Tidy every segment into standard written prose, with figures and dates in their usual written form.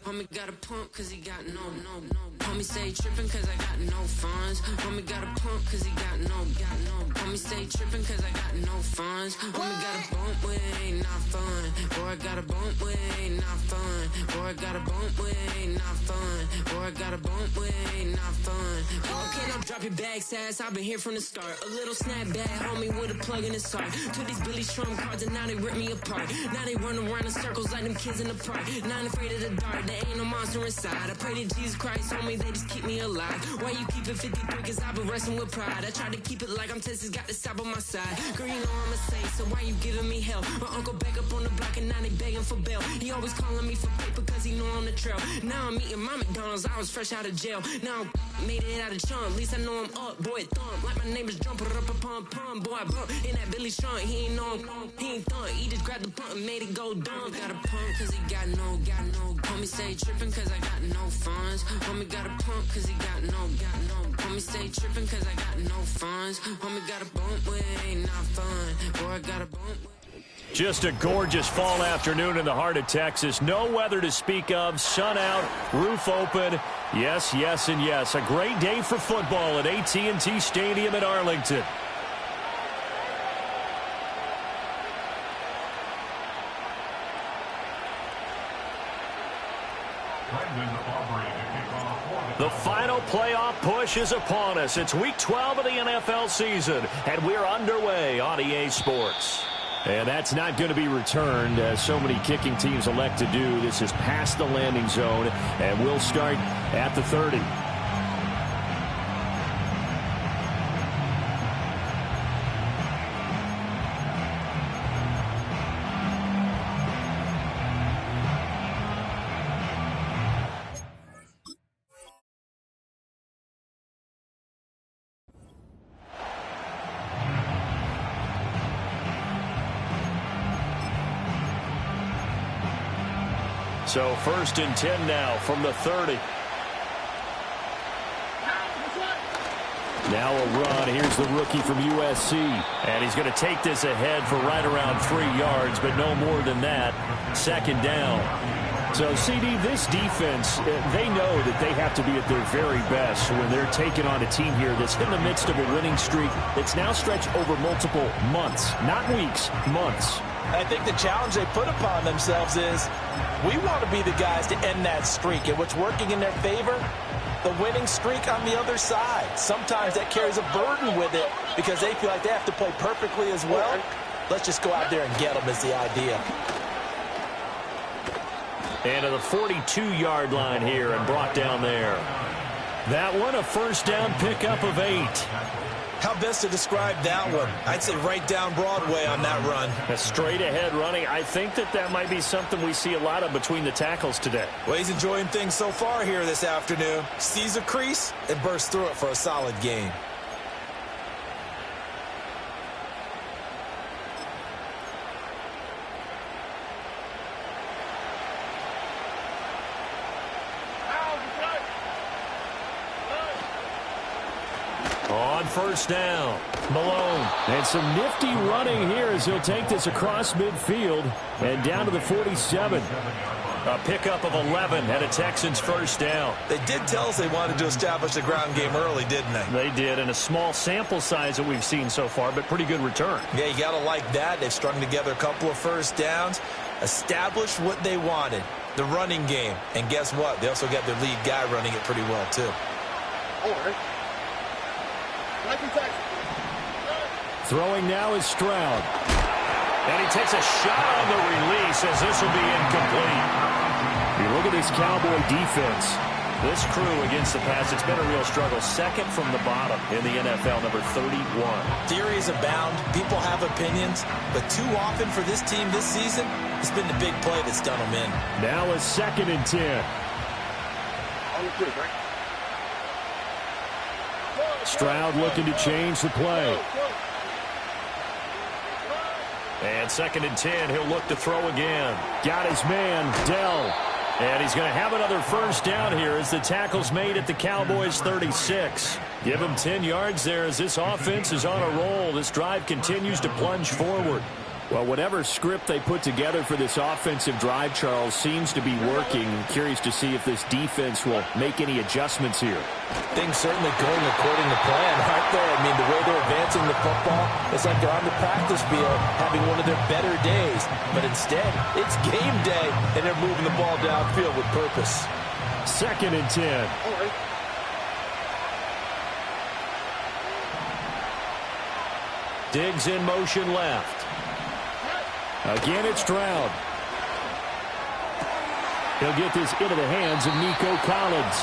Homie got a pump cause he got no. Homie stay trippin' cause I got no funds. Homie got a pump cause he got no. Homie stay trippin' cause I got no funds. Homie got a bump with it ain't not fun. Boy, I got a bump with it ain't not fun. Boy, I got a bump with it ain't not fun. Boy, I got a bump with it ain't not fun. Okay, now drop your bag, sass. I've been here from the start. A little snapback, homie, with a plug in his heart. Took these Billy Trump cards and now they rip me apart. Now they run around in circles like them kids in the park. Not afraid of the dark, there ain't no monster inside. I pray to Jesus Christ, homie, they just keep me alive. Why you keep it 53? Cause I've been wrestling with pride. I try to keep it like I'm Texas, got the South on my side. Girl, you know I'm a saint, so why you giving me hell? My uncle back up on the block and now they begging for bail. He always calling me for paper cause he know I'm the trail. Now I'm eating my McDonald's, I was fresh out of jail. Now I'm made it out of chunk, at least I know I'm up, boy, thump. Like my neighbors jumping up a pum. Boy, I bump in that Billy Trump, he ain't know he ain't thump. He just grabbed the pump and made it go dumb. Got a pump cause he got no. Homie stay trippin' cause I got no funds. Homie got a pump cause he got no. Homie stay trippin' cause I got no funds. Homie got a bump with it ain't not fun. Boy, I got a bump. Just a gorgeous fall afternoon in the heart of Texas. No weather to speak of. Sun out, roof open. Yes, yes, and yes. A great day for football at AT&T Stadium in Arlington. The final playoff push is upon us. It's week 12 of the NFL season, and we're underway on EA Sports. And that's not going to be returned, as so many kicking teams elect to do. This is past the landing zone, and we'll start at the 30. So 1st and 10 now from the 30. Now a run. Here's the rookie from USC. And he's going to take this ahead for right around 3 yards, but no more than that. 2nd down. So, CD, this defense, they know that they have to be at their very best when they're taking on a team here that's in the midst of a winning streak that's now stretched over multiple months. Not weeks, months. I think the challenge they put upon themselves is we want to be the guys to end that streak. And what's working in their favor? The winning streak on the other side. Sometimes that carries a burden with it because they feel like they have to play perfectly as well. Let's just go out there and get them is the idea. And to the 42-yard line here and brought down there. That one, a 1st down pickup of 8. How best to describe that one? I'd say right down Broadway on that run. A straight-ahead running. I think that might be something we see a lot of between the tackles today. Well, he's enjoying things so far here this afternoon. Sees a crease and bursts through it for a solid gain. On 1st down, Malone. And some nifty running here as he'll take this across midfield and down to the 47. A pickup of 11 and a Texans 1st down. They did tell us they wanted to establish the ground game early, didn't they? They did, and a small sample size that we've seen so far, but pretty good return. Yeah, you got to like that. They've strung together a couple of 1st downs, established what they wanted, the running game. And guess what? They also got their lead guy running it pretty well, too. Throwing now is Stroud. And he takes a shot on the release as this will be incomplete. You look at this Cowboy defense. This crew against the pass, it's been a real struggle. 2nd from the bottom in the NFL, number 31. Theories abound. People have opinions. But too often for this team this season, it's been the big play that's done them in. Now a 2nd and 10. Stroud looking to change the play. And 2nd and 10, he'll look to throw again. Got his man, Dell. And he's going to have another 1st down here as the tackle's made at the Cowboys 36. Give him 10 yards there as this offense is on a roll. This drive continues to plunge forward. Well, whatever script they put together for this offensive drive, Charles, seems to be working. Curious to see if this defense will make any adjustments here. Things certainly going according to plan, aren't they? I mean, the way they're advancing the football, it's like they're on the practice field having one of their better days. But instead, it's game day, and they're moving the ball downfield with purpose. 2nd and 10. Diggs in motion left. Again, it's Stroud. He'll get this into the hands of Nico Collins.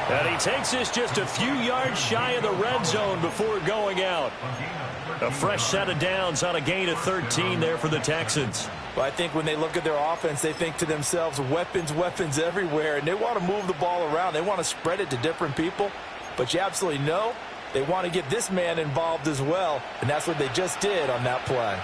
And he takes this just a few yards shy of the red zone before going out. A fresh set of downs on a gain of 13 there for the Texans. Well, I think when they look at their offense, they think to themselves, weapons, weapons everywhere, and they want to move the ball around. They want to spread it to different people, but you absolutely know they want to get this man involved as well, and that's what they just did on that play.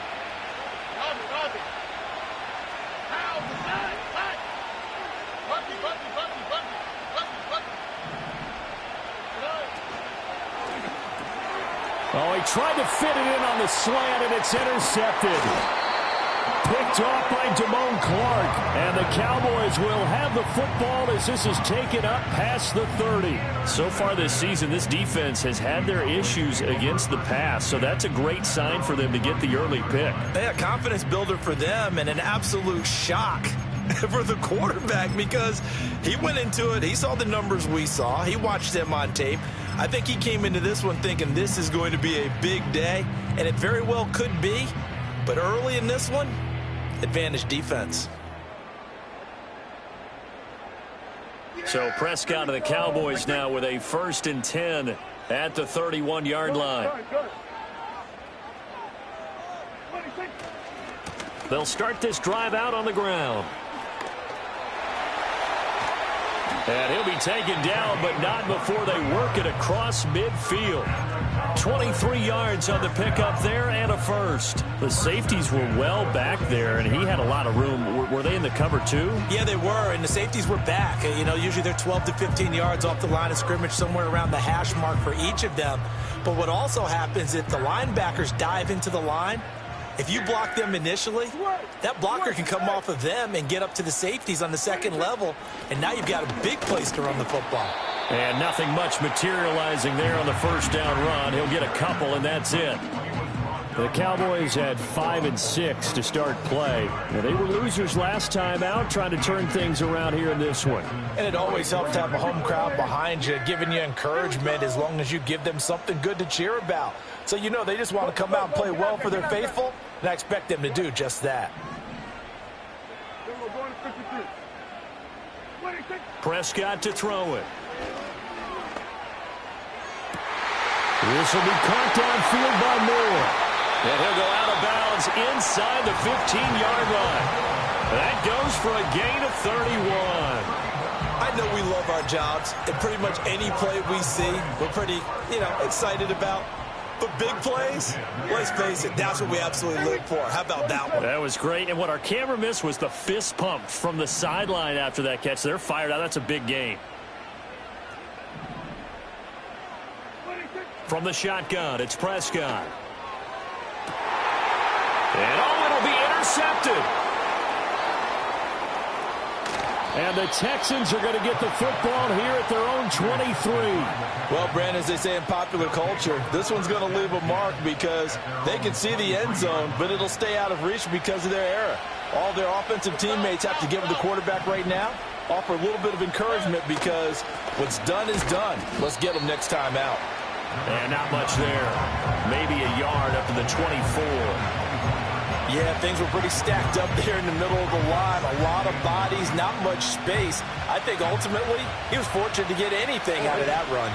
Oh, he tried to fit it in on the slant, and it's intercepted. Picked off by Damone Clark. And the Cowboys will have the football as this is taken up past the 30. So far this season, this defense has had their issues against the pass, so that's a great sign for them to get the early pick. Yeah, confidence builder for them and an absolute shock for the quarterback because he went into it. He saw the numbers we saw. He watched them on tape. I think he came into this one thinking this is going to be a big day, and it very well could be. But early in this one, advantage defense. So Prescott of the Cowboys now with a 1st and 10 at the 31-yard line. They'll start this drive out on the ground. And he'll be taken down, but not before they work it across midfield. 23 yards on the pickup there and a first. The safeties were well back there, and he had a lot of room. Were they in the cover too? Yeah, they were, and the safeties were back. You know, usually they're 12 to 15 yards off the line of scrimmage, somewhere around the hash mark for each of them. But what also happens if the linebackers dive into the line, if you block them initially, that blocker can come off of them and get up to the safeties on the second level, and now you've got a big place to run the football. And nothing much materializing there on the first down run. He'll get a couple, and that's it. The Cowboys had 5 and 6 to start play. Now, they were losers last time out, trying to turn things around here in this one. And it always helps to have a home crowd behind you, giving you encouragement as long as you give them something good to cheer about. So you know they just want to come out and play well for their faithful, and I expect them to do just that. Prescott to throw it. This will be caught downfield by Moore. And he'll go out of bounds inside the 15-yard line. That goes for a gain of 31. I know we love our jobs, and pretty much any play we see, we're pretty, excited about. But big plays, let's face it, that's what we absolutely live for. How about that one? That was great. And what our camera missed was the fist pump from the sideline after that catch. They're fired out. That's a big gain. From the shotgun, it's Prescott. And it'll be intercepted. And the Texans are going to get the football here at their own 23. Well, Brandon, as they say in popular culture, this one's going to leave a mark because they can see the end zone, but it'll stay out of reach because of their error. All their offensive teammates have to give the quarterback right now, offer a little bit of encouragement because what's done is done. Let's get them next time out. And not much there. Maybe a yard up to the 24. Yeah, things were pretty stacked up there in the middle of the line. A lot of bodies, not much space. I think ultimately he was fortunate to get anything out of that run.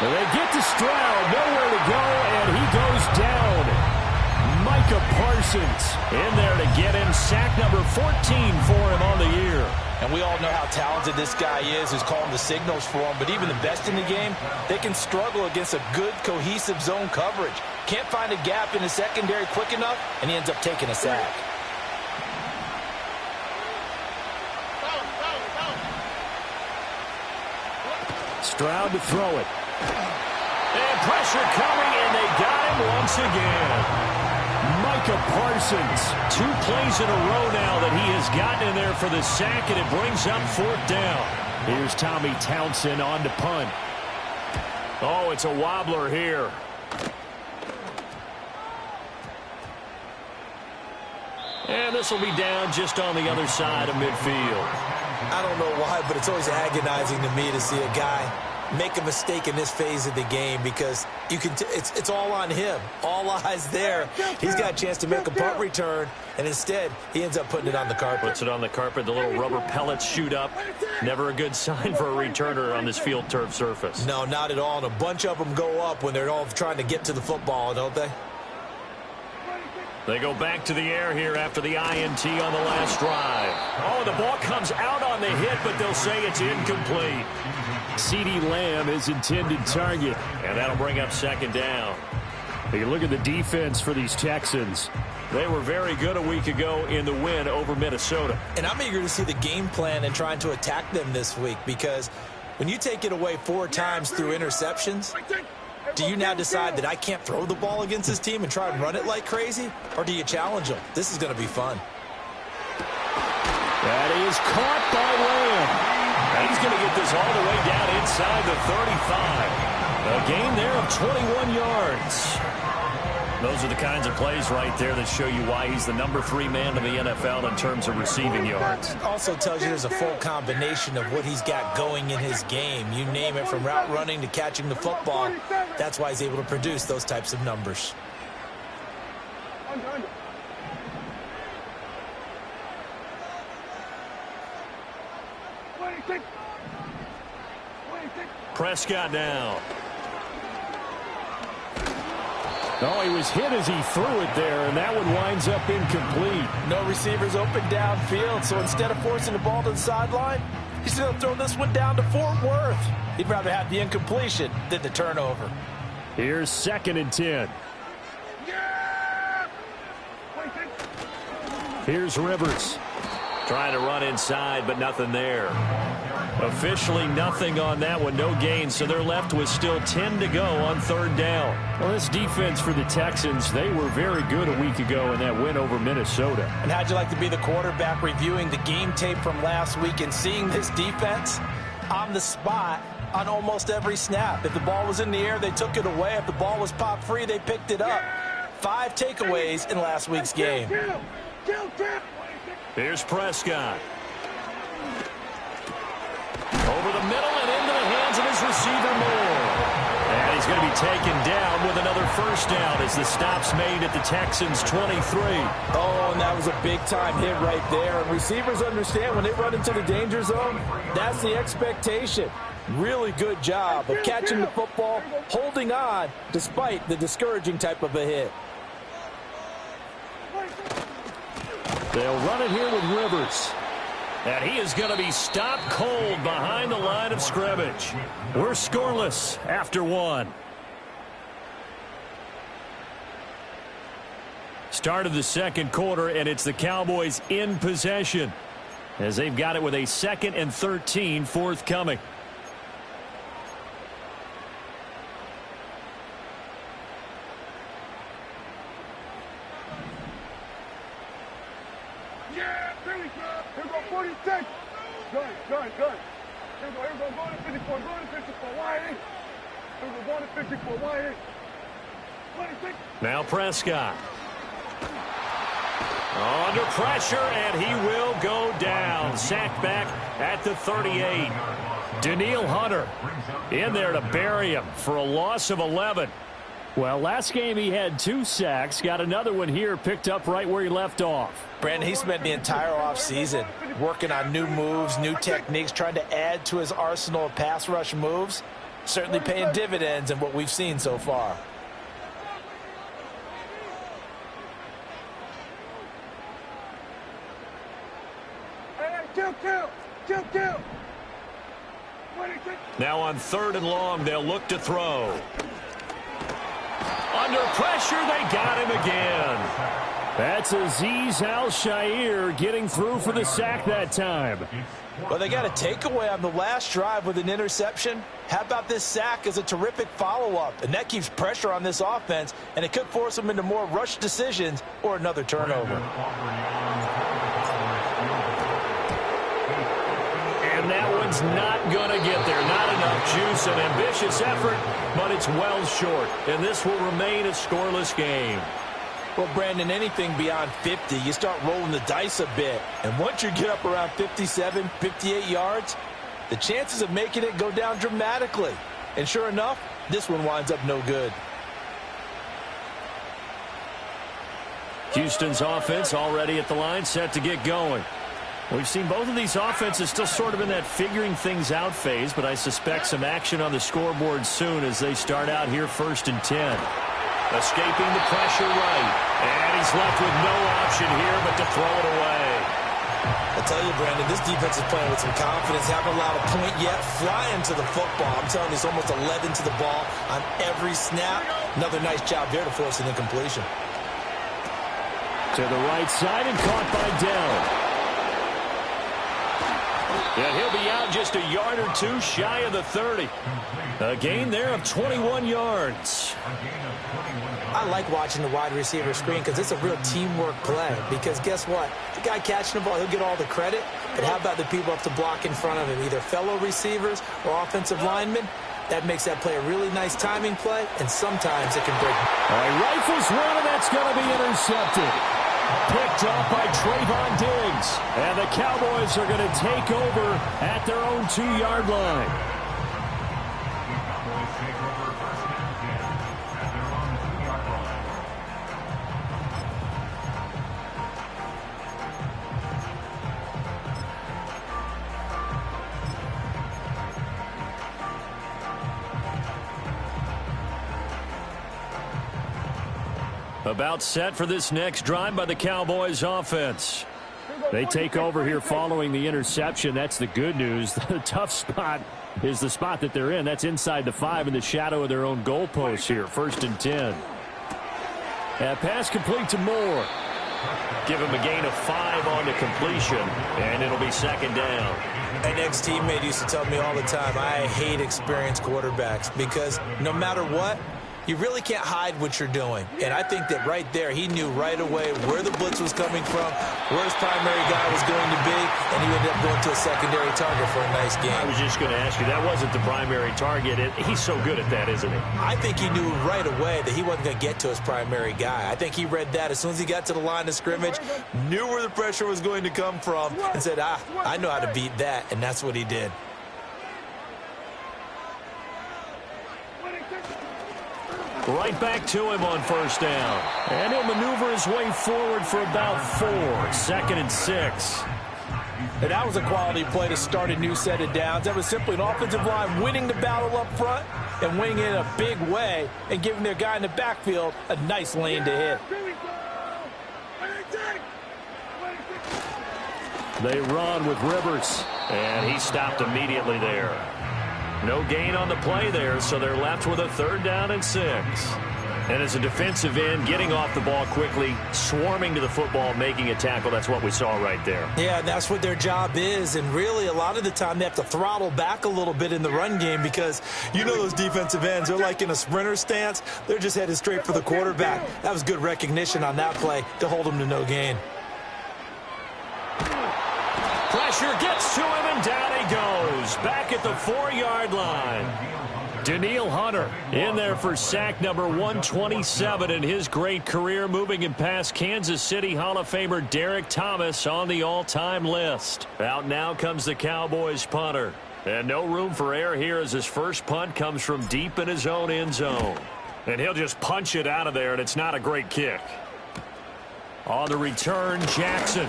Well, they get to Stroud, nowhere to go, and he goes down. Micah Parsons in there to get him. Sack number 14 for him on the year. And we all know how talented this guy is who's calling the signals for him. But even the best in the game, they can struggle against a good, cohesive zone coverage. Can't find a gap in the secondary quick enough, and he ends up taking a sack. Stroud to throw it. And pressure coming, and they got him once again. Micah Parsons, 2 plays in a row now that he has gotten in there for the sack, and it brings up 4th down. Here's Tommy Townsend on to punt. Oh, it's a wobbler here. And this will be down just on the other side of midfield. I don't know why, but it's always agonizing to me to see a guy make a mistake in this phase of the game, because you can it's all on him. All eyes there. He's got a chance to make a punt return, and instead he ends up putting it on the carpet. Puts it on the carpet. The little rubber pellets shoot up. Never a good sign for a returner on this field turf surface. No, not at all. And a bunch of them go up when they're all trying to get to the football, don't they? They go back to the air here after the INT on the last drive. Oh, the ball comes out on the hit, but they'll say it's incomplete. CeeDee Lamb is intended target. And that'll bring up 2nd down. You look at the defense for these Texans. They were very good a week ago in the win over Minnesota. And I'm eager to see the game plan and trying to attack them this week, because when you take it away 4 times through interceptions, do you now decide that I can't throw the ball against this team and try and run it like crazy? Or do you challenge them? This is going to be fun. That is caught by Lamb. And he's going to get this all the way down inside the 35. A gain there of 21 yards. Those are the kinds of plays right there that show you why he's the number 3 man in the NFL in terms of receiving yards. Also tells you there's a full combination of what he's got going in his game. You name it, from route running to catching the football. That's why he's able to produce those types of numbers. Prescott now. Oh, he was hit as he threw it there, and that one winds up incomplete. No receivers open downfield, so instead of forcing the ball to the sideline, he's going to throw this one down to Fort Worth. He'd rather have the incompletion than the turnover. Here's 2nd and 10. Here's Rivers. Trying to run inside, but nothing there. Officially nothing on that one. No gain, so they're left with still 10 to go on 3rd down. Well, this defense for the Texans, they were very good a week ago in that win over Minnesota. And how'd you like to be the quarterback reviewing the game tape from last week and seeing this defense on the spot on almost every snap? If the ball was in the air, they took it away. If the ball was popped free, they picked it up. 5 takeaways in last week's game. Here's Prescott. Over the middle and into the hands of his receiver Moore. And he's going to be taken down with another 1st down as the stop's made at the Texans' 23. Oh, and that was a big-time hit right there. And receivers understand when they run into the danger zone, that's the expectation. Really good job of catching the football, holding on, despite the discouraging type of a hit. They'll run it here with Rivers. And he is going to be stopped cold behind the line of scrimmage. We're scoreless after 1. Start of the 2nd quarter, and it's the Cowboys in possession as they've got it with a 2nd and 13 forthcoming. Now Prescott. Under pressure, and he will go down. Sacked back at the 38. Danielle Hunter in there to bury him for a loss of 11. Well, last game he had 2 sacks. Got another one here, picked up right where he left off. Brandon, he spent the entire offseason working on new moves, new techniques, trying to add to his arsenal of pass rush moves. Certainly paying dividends in what we've seen so far. Now on 3rd and long, they'll look to throw. Under pressure, they got him again. That's Azeez Al-Shaair getting through for the sack that time. Well, they got a takeaway on the last drive with an interception. How about this sack as a terrific follow-up? And that keeps pressure on this offense, and it could force them into more rush decisions or another turnover. And that one's not going to get there. Not enough juice. An ambitious effort, but it's well short. And this will remain a scoreless game. Well, Brandon, anything beyond 50, you start rolling the dice a bit. And once you get up around 57, 58 yards, the chances of making it go down dramatically. And sure enough, this one winds up no good. Houston's offense already at the line, set to get going. We've seen both of these offenses still sort of in that figuring things out phase, but I suspect some action on the scoreboard soon as they start out here 1st and 10. Escaping the pressure right. And he's left with no option here but to throw it away. I tell you, Brandon, this defense is playing with some confidence. Haven't allowed a point yet. Flying to the football. I'm telling you, it's almost 11 to the ball on every snap. Another nice job there to force an incompletion. To the right side and caught by Dell. And he'll be out just a yard or two shy of the 30. A gain there of 21 yards. I like watching the wide receiver screen because it's a real teamwork play. Because guess what? The guy catching the ball, he'll get all the credit. But how about the people up to block in front of him, either fellow receivers or offensive linemen? That makes that play a really nice timing play, and sometimes it can break. All right, rifles one, and that's going to be intercepted. Picked up by Trayvon Diggs. And the Cowboys are going to take over at their own 2-yard line. About set for this next drive by the Cowboys offense. They take over here following the interception. That's the good news. The tough spot is the spot that they're in. That's inside the 5 in the shadow of their own goalpost here. 1st and 10. And pass complete to Moore. Give him a gain of 5 on the completion, and it'll be 2nd down. An ex-teammate used to tell me all the time, I hate experienced quarterbacks because no matter what, you really can't hide what you're doing. And I think that right there, he knew right away where the blitz was coming from, where his primary guy was going to be, and he ended up going to a secondary target for a nice game. I was just going to ask you, that wasn't the primary target. He's so good at that, isn't he? I think he knew right away that he wasn't going to get to his primary guy. I think he read that as soon as he got to the line of scrimmage, knew where the pressure was going to come from, and said, I know how to beat that, and that's what he did. Right back to him on 1st down. And he'll maneuver his way forward for about 4. 2nd and 6. And that was a quality play to start a new set of downs. That was simply an offensive line winning the battle up front and winning it in a big way and giving their guy in the backfield a nice lane to hit. They run with Rivers. And he stopped immediately there. No gain on the play there, so they're left with a 3rd down and 6. And as a defensive end, getting off the ball quickly, swarming to the football, making a tackle, that's what we saw right there. Yeah, that's what their job is. And really, a lot of the time, they have to throttle back a little bit in the run game because you know those defensive ends, they're like in a sprinter stance. They're just headed straight for the quarterback. That was good recognition on that play to hold them to no gain. Pressure gets to him, and down he goes. Back at the 4-yard line. Danielle Hunter in there for sack number 127 in his great career, moving him past Kansas City Hall of Famer Derek Thomas on the all-time list. Out now comes the Cowboys punter. And no room for error here as his first punt comes from deep in his own end zone. And he'll just punch it out of there, and it's not a great kick. On the return, Jackson.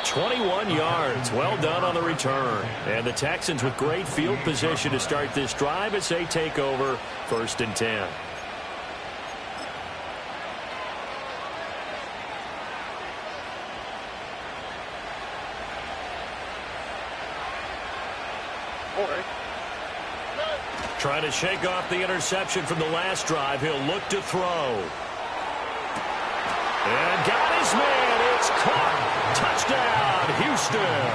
21 yards. Well done on the return. And the Texans with great field position to start this drive as they take over 1st and 10. Trying to shake off the interception from the last drive. He'll look to throw. And got his man. It's caught. Touchdown, Houston.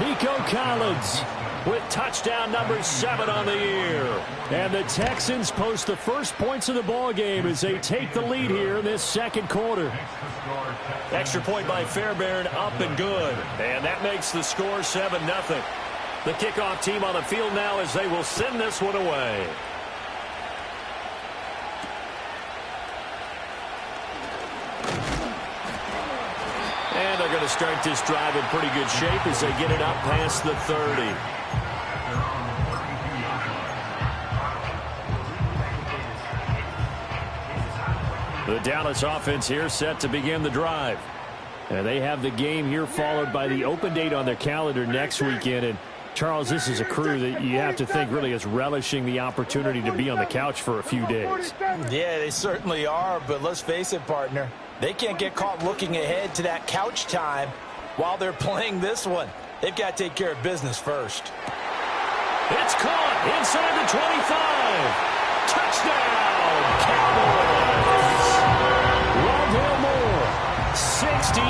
Nico Collins with touchdown number 7 on the year. And the Texans post the first points of the ball game as they take the lead here in this second quarter. Extra point by Fairbairn, up and good. And that makes the score 7-0. The kickoff team on the field now as they will send this one away. And they're going to start this drive in pretty good shape as they get it up past the 30. The Dallas offense here set to begin the drive. And they have the game here followed by the open date on their calendar next weekend. And Charles, this is a crew that you have to think really is relishing the opportunity to be on the couch for a few days. Yeah, they certainly are, but let's face it, partner. They can't get caught looking ahead to that couch time while they're playing this one. They've got to take care of business first. It's caught inside the 25. Touchdown, Cowboys. Rondale Moore, 68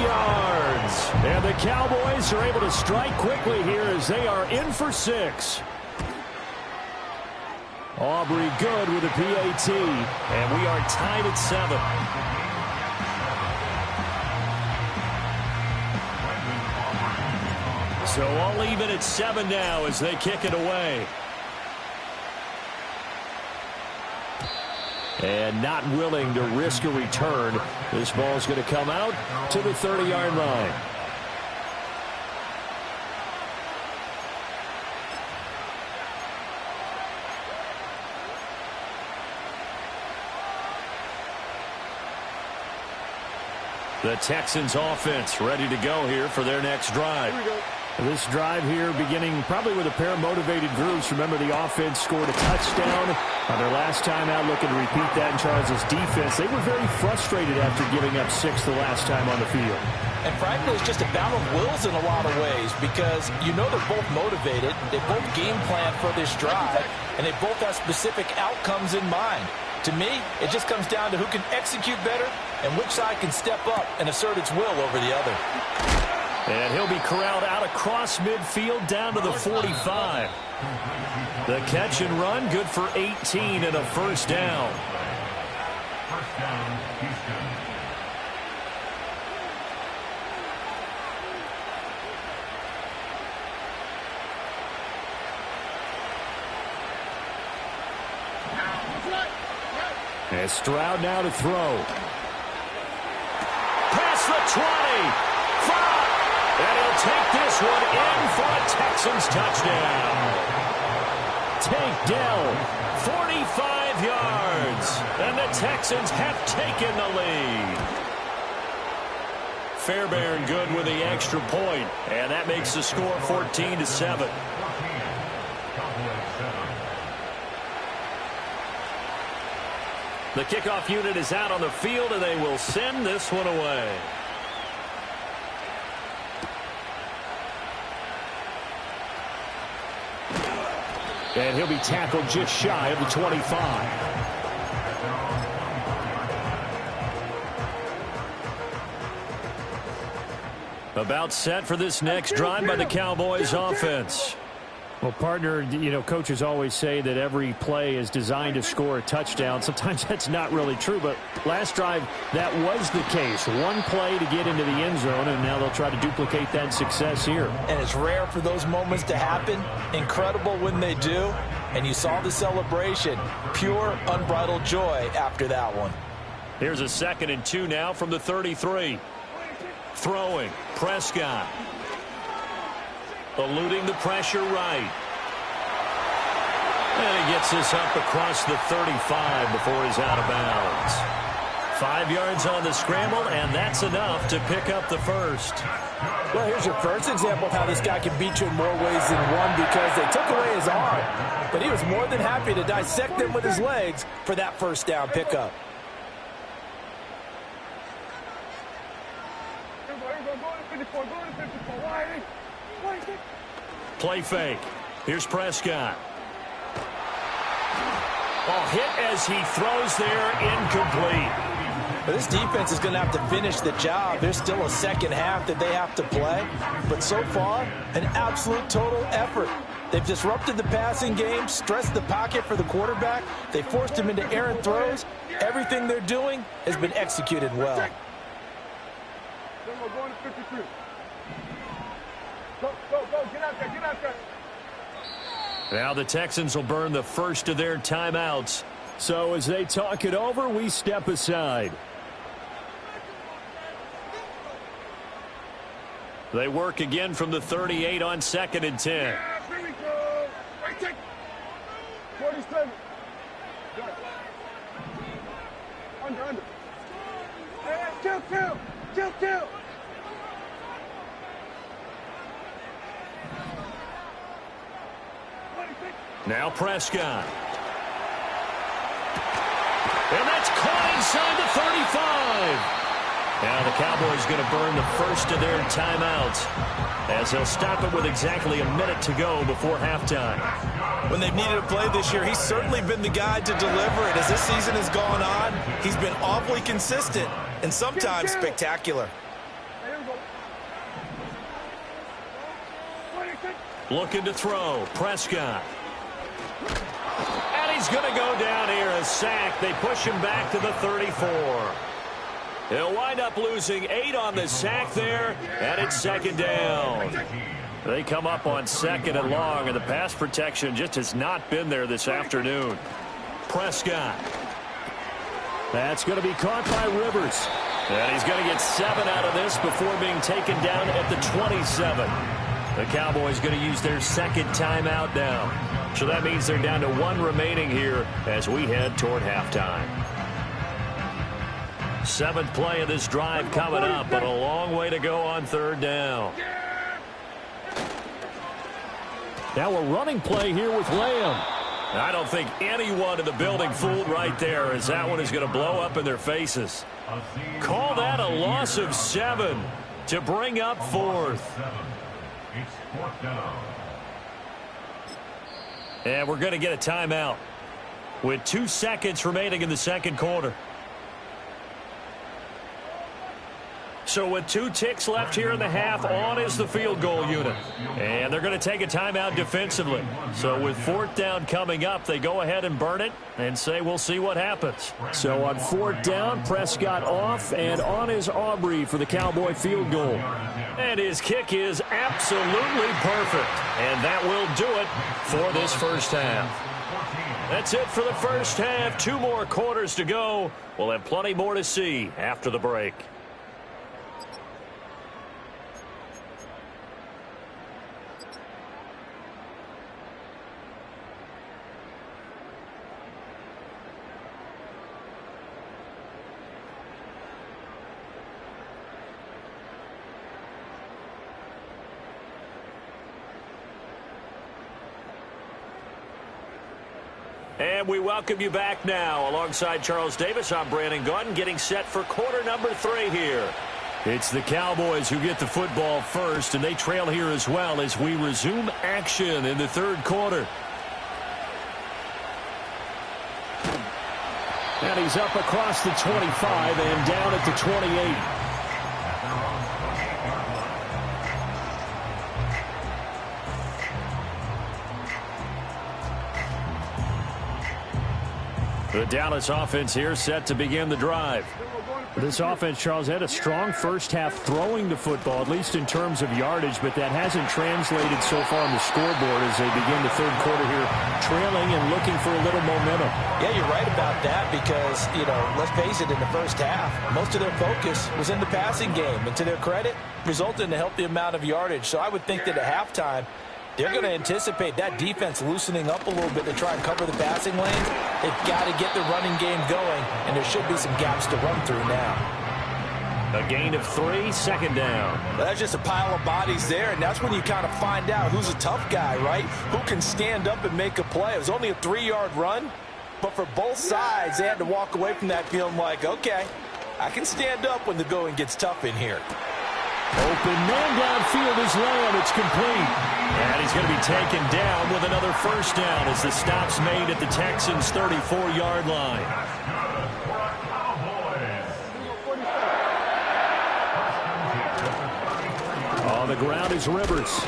yards. And the Cowboys are able to strike quickly here as they are in for 6. Aubrey good with a PAT. And we are tied at 7. So all even at 7 now as they kick it away. And not willing to risk a return. This ball's going to come out to the 30-yard line. The Texans offense ready to go here for their next drive. This drive here beginning probably with a pair of motivated groups. Remember, the offense scored a touchdown on their last time out, looking to repeat that in Charles' defense. They were very frustrated after giving up 6 the last time on the field. And frankly, it's just a battle of wills in a lot of ways because you know they're both motivated, they both game plan for this drive, and they both have specific outcomes in mind. To me, it just comes down to who can execute better and which side can step up and assert its will over the other. And he'll be corralled out across midfield down to the 45. The catch and run good for 18 and a first down. And Stroud now to throw. Past the 20. 5. And he'll take this one in for a Texans touchdown. Tank Dell, 45 yards. And the Texans have taken the lead. Fairbairn good with the extra point. And that makes the score 14-7. The kickoff unit is out on the field, and they will send this one away. And he'll be tackled just shy of the 25. About set for this next drive by the Cowboys offense. Well, partner, you know, coaches always say that every play is designed to score a touchdown. Sometimes that's not really true, but last drive, that was the case. One play to get into the end zone, and now they'll try to duplicate that success here. And it's rare for those moments to happen. Incredible when they do. And you saw the celebration. Pure, unbridled joy after that one. Here's a 2nd and 2 now from the 33. Throwing, Prescott. Eluding the pressure right. And he gets this up across the 35 before he's out of bounds. 5 yards on the scramble, and that's enough to pick up the first. Well, here's your first example of how this guy can beat you in more ways than one because they took away his arm. But he was more than happy to dissect them with his legs for that first down pickup. Play fake. Here's Prescott. Oh, hit as he throws there, incomplete. But this defense is going to have to finish the job. There's still a second half that they have to play. But so far, an absolute total effort. They've disrupted the passing game, stressed the pocket for the quarterback. They forced him into errant throws. Everything they're doing has been executed well. Go into 53. Go, get out there. Now the Texans will burn the first of their timeouts. So as they talk it over, we step aside. They work again from the 38 on 2nd and 10. Here we go. Right, take 47. Under. Hey, chill. Now Prescott. And that's caught inside the 35. Now the Cowboys going to burn the first of their timeouts as they'll stop it with exactly a minute to go before halftime. When they've needed a play this year, he's certainly been the guy to deliver it. As this season has gone on, he's been awfully consistent and sometimes spectacular. Looking to throw. Prescott. And he's going to go down here, a sack. They push him back to the 34. He'll wind up losing 8 on the sack there, and it's 2nd down. They come up on 2nd and long, and the pass protection just has not been there this afternoon. Prescott. That's going to be caught by Rivers. And he's going to get 7 out of this before being taken down at the 27. The Cowboys going to use their second timeout now. So that means they're down to 1 remaining here as we head toward halftime. 7th play of this drive coming up, but a long way to go on 3rd down. Now a running play here with Lamb. I don't think anyone in the building fooled right there, as that one is going to blow up in their faces. Call that a loss of 7 to bring up 4th. And we're going to get a timeout with 2 seconds remaining in the 2nd quarter. So with 2 ticks left here in the half, on is the field goal unit. And they're going to take a timeout defensively. So with 4th down coming up, they go ahead and burn it and say we'll see what happens. So on 4th down, Prescott off, and on is Aubrey for the Cowboy field goal. And his kick is absolutely perfect. And that will do it for this first half. That's it for the first half. 2 more quarters to go. We'll have plenty more to see after the break. And we welcome you back now. Alongside Charles Davis, I'm Brandon Gaudin, getting set for quarter number 3 here. It's the Cowboys who get the football first, and they trail here as well as we resume action in the 3rd quarter. And he's up across the 25 and down at the 28. The Dallas offense here set to begin the drive. This offense, Charles, had a strong first half throwing the football, at least in terms of yardage, but that hasn't translated so far on the scoreboard as they begin the 3rd quarter here, trailing and looking for a little momentum. Yeah, you're right about that because, let's face it, in the first half, most of their focus was in the passing game. And to their credit, resulted in a healthy amount of yardage. So I would think that at halftime, they're going to anticipate that defense loosening up a little bit to try and cover the passing lanes. They've got to get the running game going, and there should be some gaps to run through now. A gain of 3, 2nd down. Well, that's just a pile of bodies there, and that's when you kind of find out who's a tough guy, right? Who can stand up and make a play. It was only a 3-yard run, but for both sides, they had to walk away from that feeling like, okay, I can stand up when the going gets tough in here. Open man downfield is Lamb. It's complete. And he's going to be taken down with another first down as the stop's made at the Texans' 34-yard line. On the ground is Rivers.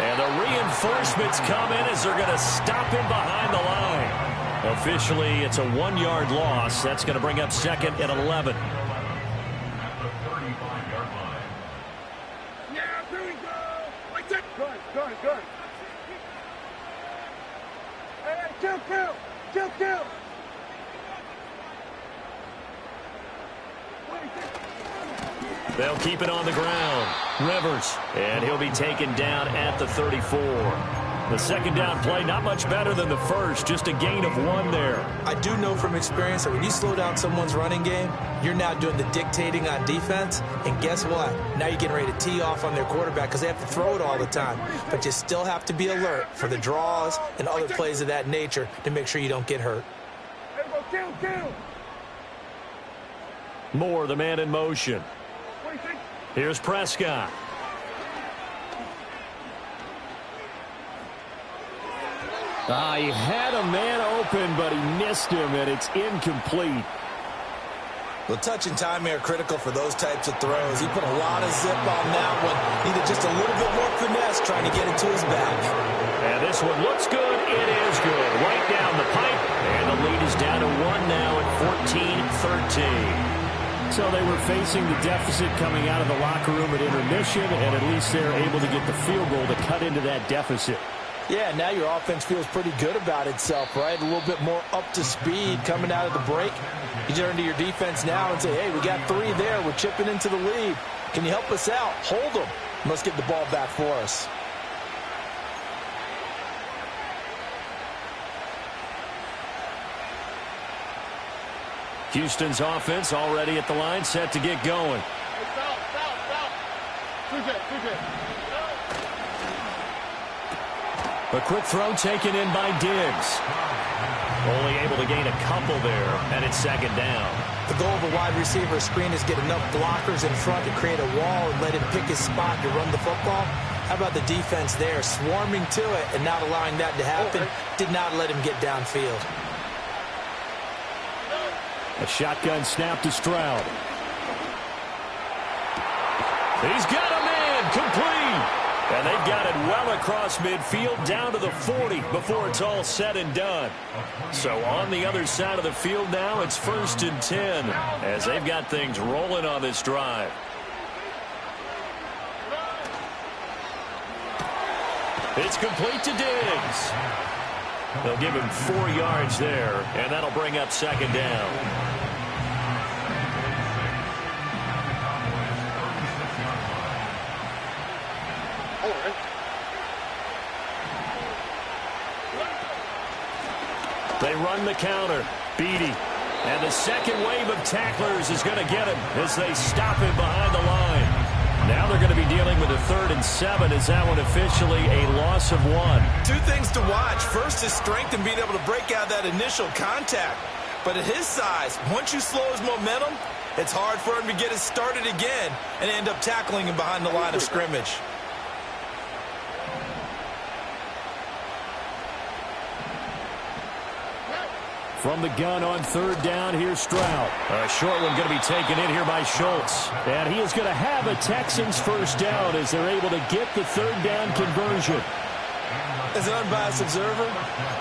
And the reinforcements come in as they're going to stop him behind the line. Officially, it's a 1-yard loss. That's going to bring up second and 11. Yeah, there we go. Like that. Good. Hey, kill. They'll keep it on the ground. Rivers. And he'll be taken down at the 34. The second down play, not much better than the first. Just a gain of 1 there. I do know from experience that when you slow down someone's running game, you're now doing the dictating on defense. And guess what? Now you're getting ready to tee off on their quarterback because they have to throw it all the time. But you still have to be alert for the draws and other plays of that nature to make sure you don't get hurt. Hey, go kill. Moore, the man in motion. What do you think? Here's Prescott. He had a man open, but he missed him, and it's incomplete. Well, touch and timing are critical for those types of throws. He put a lot of zip on that one. Needed just a little bit more finesse trying to get it to his back. And this one looks good. It is good. Right down the pipe. And the lead is down to 1 now at 14-13. So they were facing the deficit coming out of the locker room at intermission, and at least they're able to get the field goal to cut into that deficit. Yeah, now your offense feels pretty good about itself, right? A little bit more up to speed coming out of the break. You turn to your defense now and say, hey, we got 3 there. We're chipping into the lead. Can you help us out? Hold them. Let's get the ball back for us. Houston's offense already at the line, set to get going. Hey, foul. Two jet. A quick throw taken in by Diggs. Only able to gain a couple there, and it's second down. The goal of a wide receiver screen is get enough blockers in front to create a wall and let him pick his spot to run the football. How about the defense there, swarming to it and not allowing that to happen? Did not let him get downfield. A shotgun snap to Stroud. He's got a man, complete. And they've got it well across midfield down to the 40 before it's all said and done. So on the other side of the field now, it's 1st and 10 as they've got things rolling on this drive. It's complete to Diggs. They'll give him 4 yards there, and that'll bring up second down. They run the counter. Beatty. And the second wave of tacklers is going to get him as they stop him behind the line. Now they're going to be dealing with a 3rd and 7. Is that one officially a loss of 1? 2 things to watch. First, his strength and being able to break out that initial contact. But at his size, once you slow his momentum, it's hard for him to get it started again and end up tackling him behind the line of scrimmage. From the gun on 3rd down, here's Stroud. A short one going to be taken in here by Schultz. And he is going to have a Texans first down as they're able to get the 3rd down conversion. As an unbiased observer,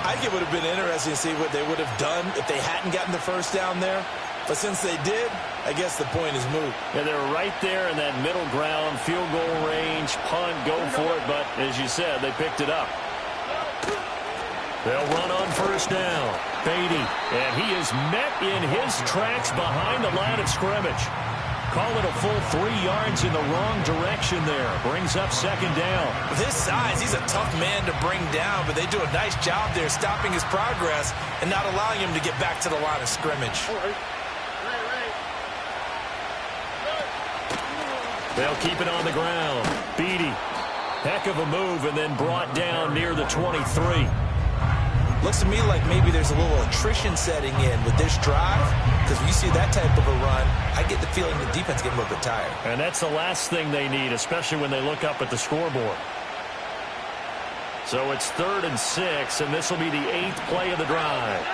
I think it would have been interesting to see what they would have done if they hadn't gotten the first down there. But since they did, I guess the point is moot. Yeah, they're right there in that middle ground, field goal range, punt, go for it. But as you said, they picked it up. They'll run on first down. Beatty, and he is met in his tracks behind the line of scrimmage. Call it a full 3 yards in the wrong direction there. Brings up second down. With his size, he's a tough man to bring down, but they do a nice job there stopping his progress and not allowing him to get back to the line of scrimmage. They'll keep it on the ground. Beatty, heck of a move, and then brought down near the 23. Looks to me like maybe there's a little attrition setting in with this drive, because when you see that type of a run, I get the feeling the defense getting a little bit tired. And that's the last thing they need, especially when they look up at the scoreboard. So it's 3rd and 6, and this will be the 8th play of the drive.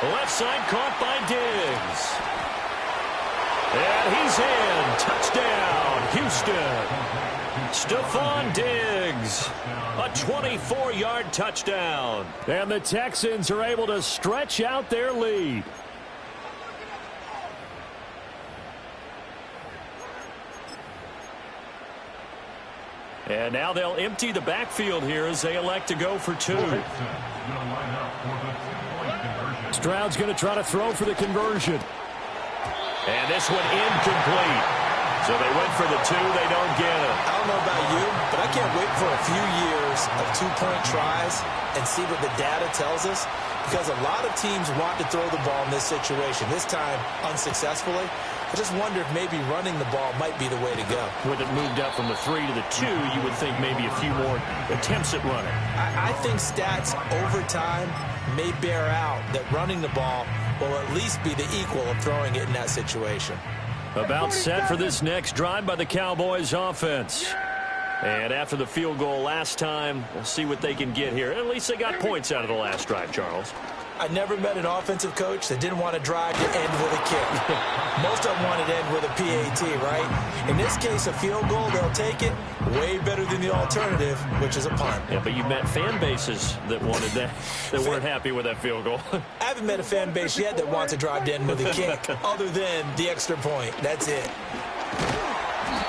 Left side caught by Diggs. And he's in. Touchdown, Houston. Stephon Diggs. A 24-yard touchdown. And the Texans are able to stretch out their lead. And now they'll empty the backfield here as they elect to go for 2. Stroud's going to try to throw for the conversion. And this one incomplete. So they went for the 2. They don't get it. I don't know about you, but I can't wait for a few years of two-point tries and see what the data tells us, because a lot of teams want to throw the ball in this situation, this time unsuccessfully. I just wonder if maybe running the ball might be the way to go. When it moved up from the 3 to the 2, you would think maybe a few more attempts at running. I think stats over time may bear out that running the ball will at least be the equal of throwing it in that situation. About set for this next drive by the Cowboys offense. And after the field goal last time, we'll see what they can get here. At least they got points out of the last drive, Charles. I never met an offensive coach that didn't want to drive to end with a kick. Most of them wanted to end with a PAT, right? In this case, a field goal, they'll take it. Way better than the alternative, which is a punt. Yeah, but you met fan bases that wanted that, that weren't happy with that field goal. I haven't met a fan base yet that wants to drive to end with a kick, other than the extra point. That's it.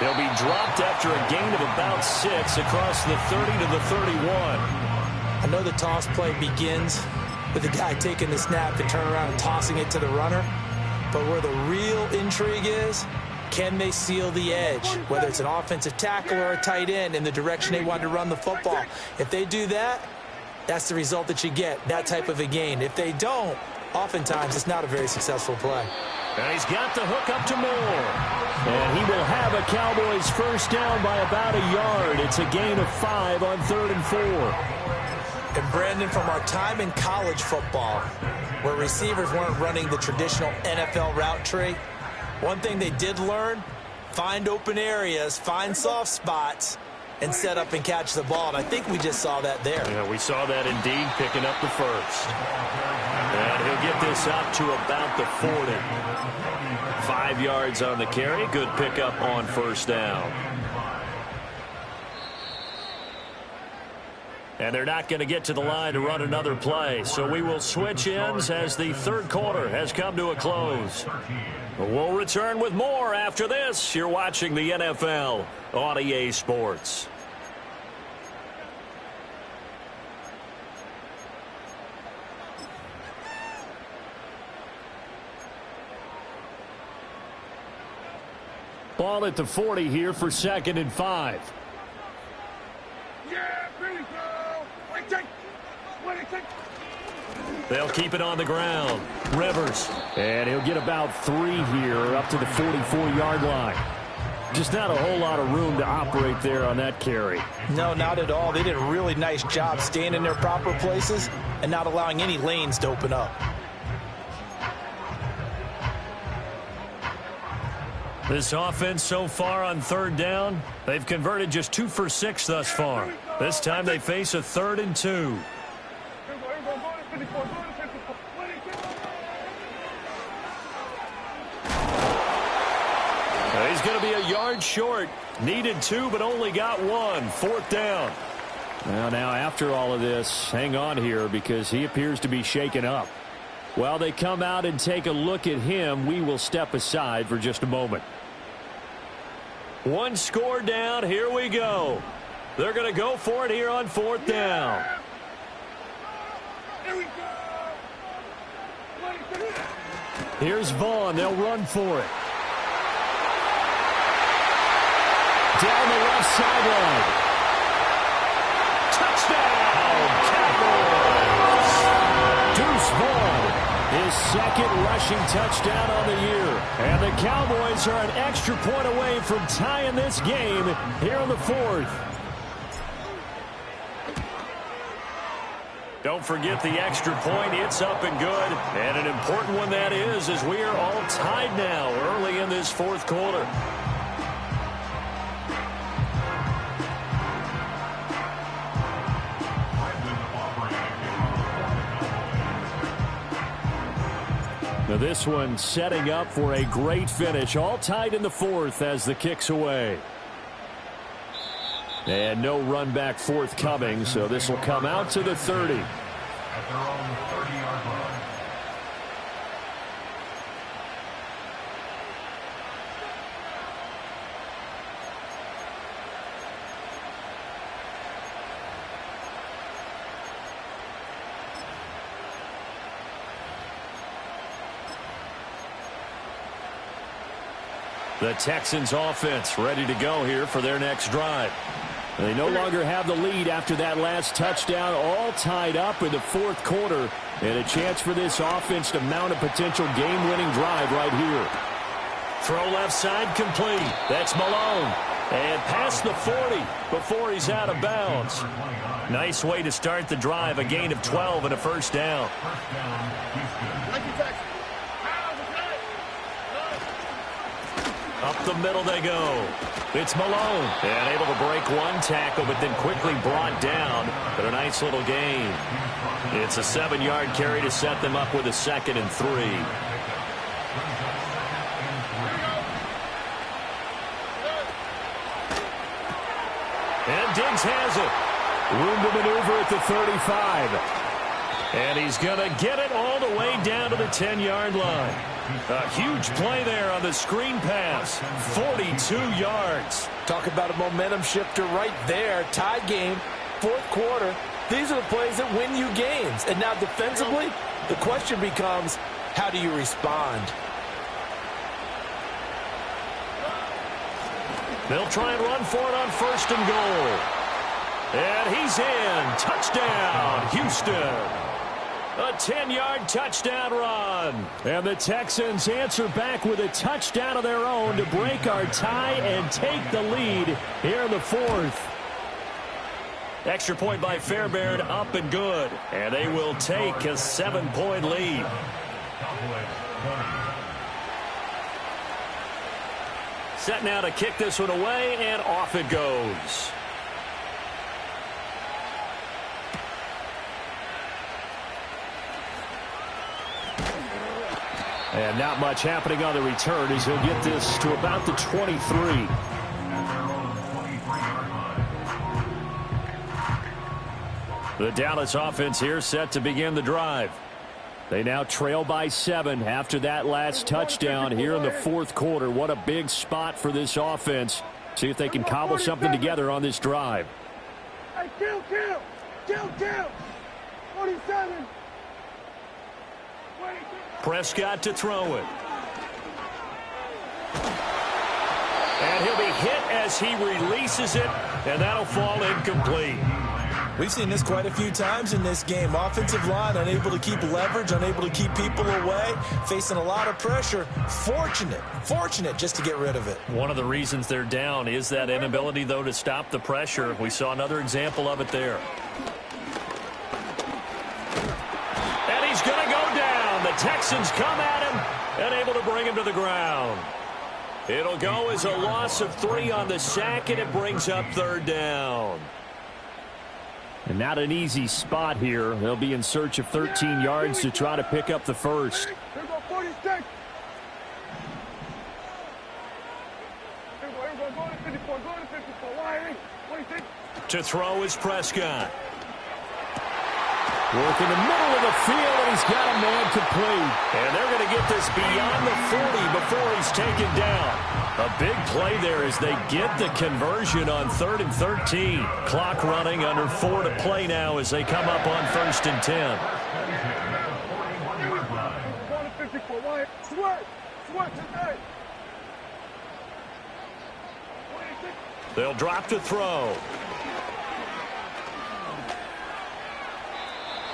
They'll be dropped after a gain of about 6 across the 30 to the 31. I know the toss play begins with the guy taking the snap and turn around and tossing it to the runner. But where the real intrigue is, can they seal the edge? Whether it's an offensive tackle or a tight end in the direction they want to run the football. If they do that, that's the result that you get, that type of a gain. If they don't, oftentimes it's not a very successful play. And he's got the hook up to Moore. And he will have a Cowboys first down by about a yard. It's a gain of 5 on 3rd and 4. And Brandon, from our time in college football, where receivers weren't running the traditional NFL route tree, one thing they did learn, find open areas, find soft spots, and set up and catch the ball. And I think we just saw that there. Yeah, we saw that indeed, picking up the first. And he'll get this up to about the 40. 5 yards on the carry. Good pickup on first down. And they're not going to get to the line to run another play. So we will switch ends as the third quarter has come to a close. We'll return with more after this. You're watching the NFL on EA Sports. Ball at the 40 here for 2nd and 5. They'll keep it on the ground. Rivers. And he'll get about 3 here up to the 44-yard line. Just not a whole lot of room to operate there on that carry. No, not at all. They did a really nice job staying in their proper places and not allowing any lanes to open up. This offense so far on 3rd down, they've converted just 2 for 6 thus far. This time they face a 3rd and 2. He's going to be a yard short. Needed 2, but only got 1. 4th down. Well, now after all of this, hang on here because he appears to be shaken up. While they come out and take a look at him, we will step aside for just a moment. 1 score down. Here we go. They're going to go for it here on 4th down. Here's Vaughn. They'll run for it. Down the left sideline. Touchdown, Cowboys! Deuce Vaughn, his 2nd rushing touchdown on the year. And the Cowboys are an extra point away from tying this game here in the 4th. Don't forget the extra point. It's up and good. And an important one that is, as we are all tied now early in this 4th quarter. Now this one setting up for a great finish. All tied in the fourth as the kick's away. And no run back forthcoming, so this will come out to the 30. At their own 30-yard line. The Texans offense ready to go here for their next drive. They no longer have the lead after that last touchdown, all tied up in the fourth quarter, and a chance for this offense to mount a potential game-winning drive right here. Throw left side complete. That's Malone. And past the 40 before he's out of bounds. Nice way to start the drive, a gain of 12 and a first down. Up the middle they go. It's Malone. And able to break one tackle, but then quickly brought down. But a nice little gain. It's a 7-yard carry to set them up with a 2nd and 3. And Diggs has it. Room to maneuver at the 35. And he's going to get it all the way down to the 10-yard line. A huge play there on the screen pass. 42 yards. Talk about a momentum shifter right there. Tie game, fourth quarter. These are the plays that win you games. And now defensively, the question becomes, how do you respond? They'll try and run for it on 1st and goal. And he's in. Touchdown, Houston. A 10-yard touchdown run. And the Texans answer back with a touchdown of their own to break our tie and take the lead here in the fourth. Extra point by Fairbairn, up and good. And they will take a 7-point lead. Set now to kick this one away, and off it goes. And not much happening on the return as he'll get this to about the 23. The Dallas offense here set to begin the drive. They now trail by 7 after that last touchdown here in the fourth quarter. What a big spot for this offense. See if they can cobble something together on this drive. Hey, kill! 47. Prescott to throw it. And he'll be hit as he releases it, and that'll fall incomplete. We've seen this quite a few times in this game. Offensive line unable to keep leverage, unable to keep people away, facing a lot of pressure. Fortunate just to get rid of it. One of the reasons they're down is that inability, though, to stop the pressure. We saw another example of it there. And he's going to go down. The Texans come at him and able to bring him to the ground. It'll go as a loss of 3 on the sack, and it brings up 3rd down. And not an easy spot here. They'll be in search of 13 yards to try to pick up the first. Here go 46. Here go to 54. Go to 54. Why? 26. To throw is Prescott. Work in the middle of the field, and he's got a man complete. And they're going to get this beyond the 40 before he's taken down. A big play there as they get the conversion on 3rd and 13. Clock running, under 4 to play now as they come up on 1st and 10. Go to 54. Why? Sweat today. 26. They'll drop to throw.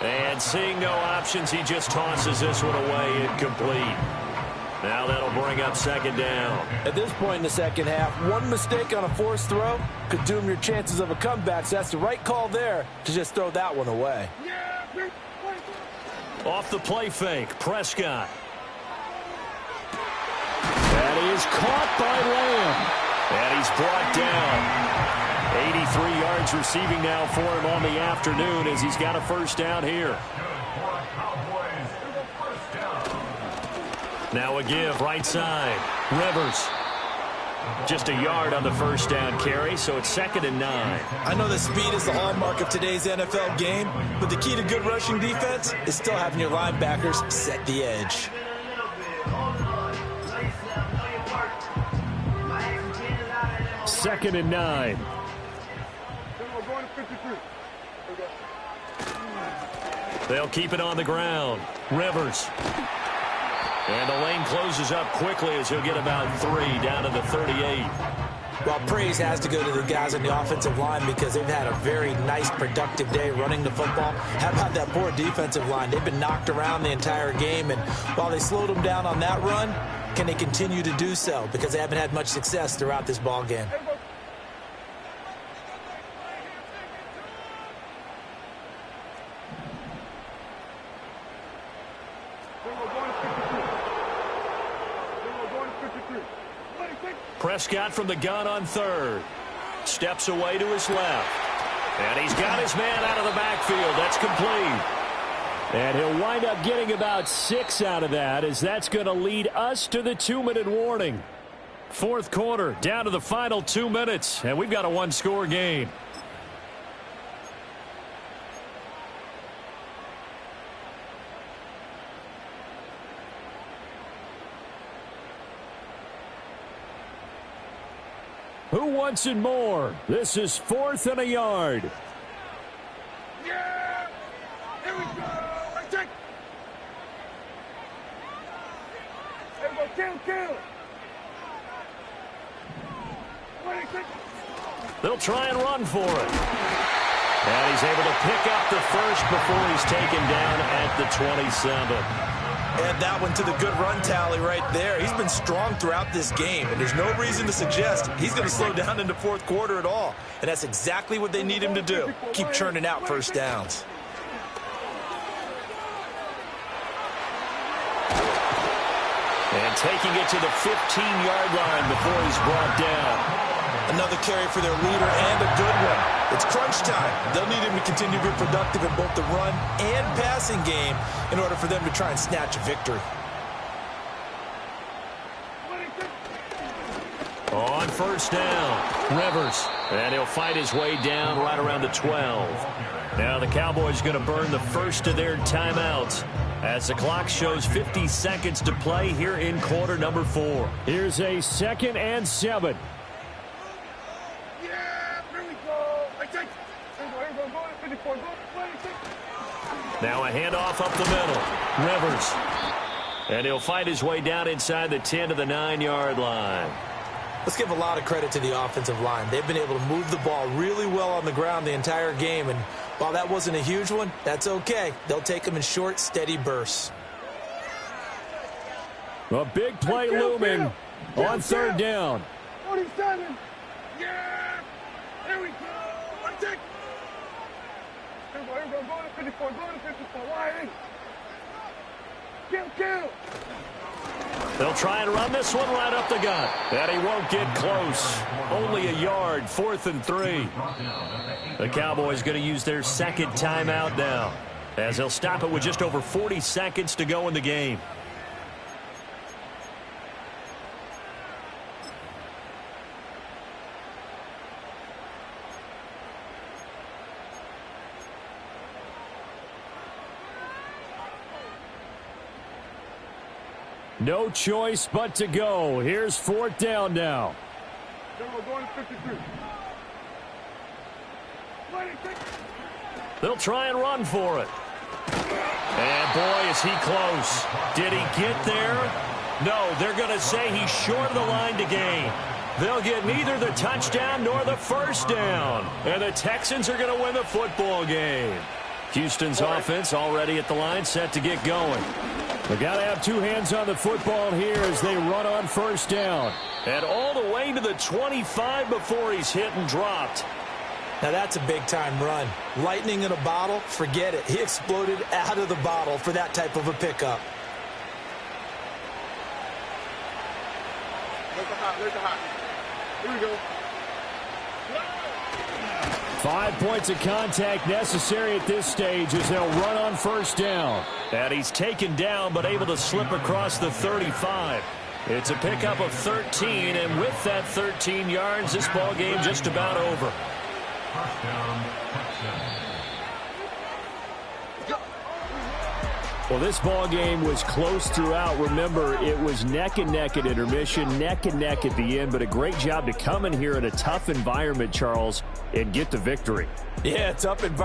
And seeing no options, he just tosses this one away, incomplete. Now that'll bring up 2nd down. At this point in the second half, one mistake on a forced throw could doom your chances of a comeback. So that's the right call there to just throw that one away. Off the play fake, Prescott. That is caught by Lamb. And he's brought down. 83 yards receiving now for him on the afternoon as he's got a 1st down here. Now a give, right side. Rivers. Just a yard on the first down carry, so it's 2nd and 9. I know that speed is the hallmark of today's NFL game, but the key to good rushing defense is still having your linebackers set the edge. Second and 9. They'll keep it on the ground. Rivers. And the lane closes up quickly as he'll get about 3 down to the 38. Well, praise has to go to the guys on the offensive line because they've had a very nice, productive day running the football. How about that poor defensive line? They've been knocked around the entire game, and while they slowed them down on that run, can they continue to do so? Because they haven't had much success throughout this ball game. Prescott from the gun on 3rd. Steps away to his left. And he's got his man out of the backfield. That's complete. And he'll wind up getting about 6 out of that, as that's going to lead us to the 2-minute warning. 4th quarter, down to the final 2 minutes, and we've got a 1-score game. Who wants it more? This is 4th and a yard. Yeah! Here we go! Right check! Here we go, kill! They'll try and run for it. And he's able to pick up the first before he's taken down at the 27. Add that one to the good run tally right there. He's been strong throughout this game, and there's no reason to suggest he's going to slow down in the 4th quarter at all. And that's exactly what they need him to do. Keep churning out first downs. And taking it to the 15-yard line before he's brought down. Another carry for their leader and a good one. It's crunch time. They'll need him to continue to be productive in both the run and passing game in order for them to try and snatch a victory. On first down, Rivers. And he'll fight his way down right around the 12. Now the Cowboys going to burn the first of their timeouts as the clock shows 50 seconds to play here in quarter number 4. Here's a 2nd and 7. Now a handoff up the middle. Rivers. And he'll fight his way down inside the 10 to the 9-yard line. Let's give a lot of credit to the offensive line. They've been able to move the ball really well on the ground the entire game. And while that wasn't a huge one, that's okay. They'll take them in short, steady bursts. A big play looming on 3rd down. 47. Yeah. There we go. Right check. Here we go. Go to 54. Go to 54. Wide. Kill. They'll try and run this one right up the gut. And he won't get close. Only a yard. 4th and 3. The Cowboys going to use their 2nd timeout now, as they'll stop it with just over 40 seconds to go in the game. No choice but to go. Here's 4th down now. Going to 53. They'll try and run for it. And boy, is he close. Did he get there? No, they're going to say he's short of the line to gain. They'll get neither the touchdown nor the first down. And the Texans are going to win the football game. Houston's offense already at the line, set to get going. They've got to have 2 hands on the football here as they run on first down. And all the way to the 25 before he's hit and dropped. Now that's a big-time run. Lightning in a bottle, forget it. He exploded out of the bottle for that type of a pickup. There's the hot. Here we go. 5 points of contact necessary at this stage as they'll run on first down. And he's taken down but able to slip across the 35. It's a pickup of 13, and with that 13 yards, this ball game just about over. Well, this ball game was close throughout. Remember, it was neck and neck at intermission, neck and neck at the end, but a great job to come in here in a tough environment, Charles, and get the victory. Yeah, tough environment.